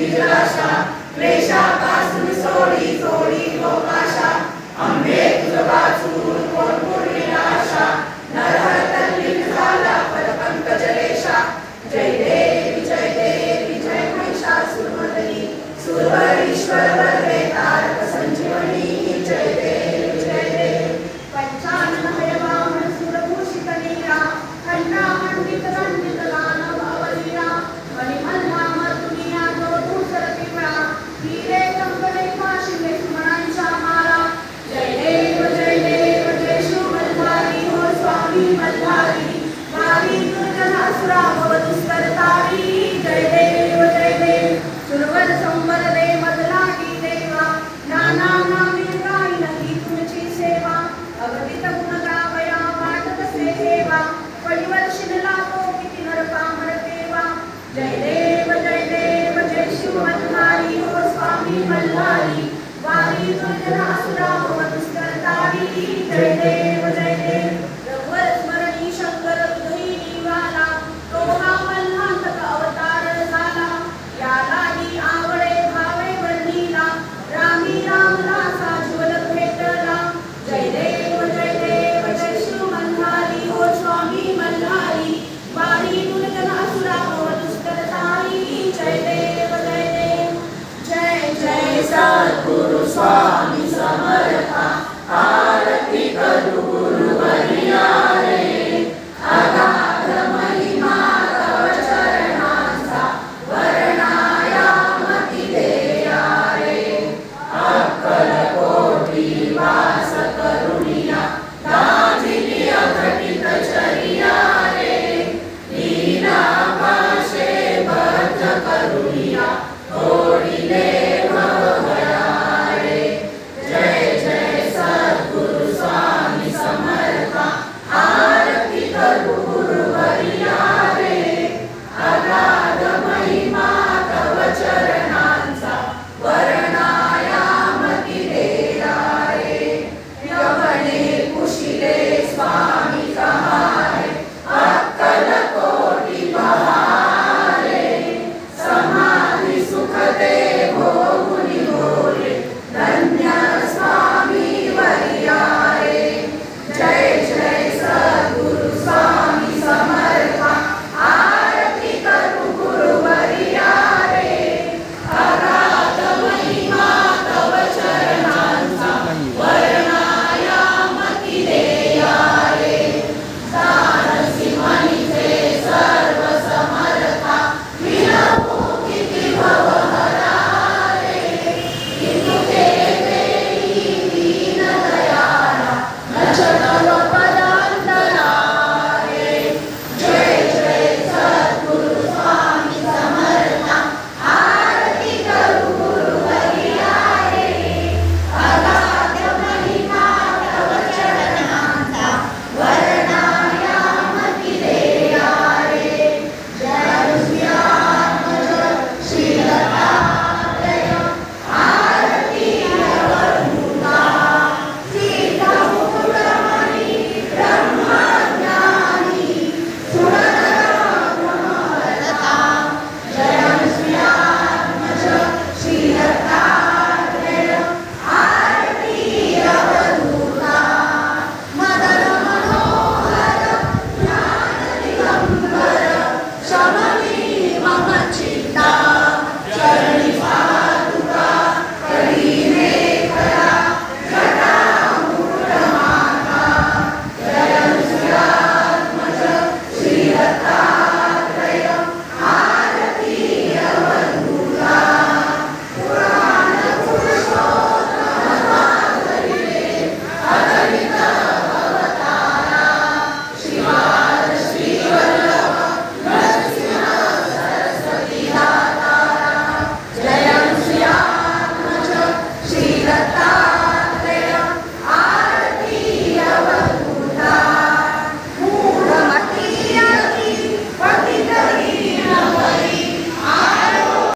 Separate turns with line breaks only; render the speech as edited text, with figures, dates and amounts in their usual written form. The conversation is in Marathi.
निराशा क्लेशापासून सोडी सोडी लोकाशा आंबे तुझ वाचून कोण पूर्ण आशा नरहर तल्लीन झाला पदपंकज रेषा जय देवी जय महिषासुरमर्दिनी सुरवर ईश्वर वरदे तारक संजीवनी जय देव पंचानन हयवामन सुरभूषित नीरा खंडा मंडित दंडित दानव अवलीरा मणिमल्ला मर्दुनिया जो धूसर पिवळा हिरे कंकणे फाशिले सुमनांच्या माळा जय देव जय शिव मल्हारी हो स्वामी मल्हारी वारी दुर्जनासुरा भव दुष्करतारी जय देव सुरवर संवर दे मदलागी देवा नाना नामी गाई नदी तुमची सेवा अगदित गुण गावया वाटत से ठेवा पडिवर शिनला तो किती नरपामर देवा जय देव जय शिव मल्हारी हो स्वामी मल्हारी वारी दुर्जनासुरा भव दुष्करतारी जय देव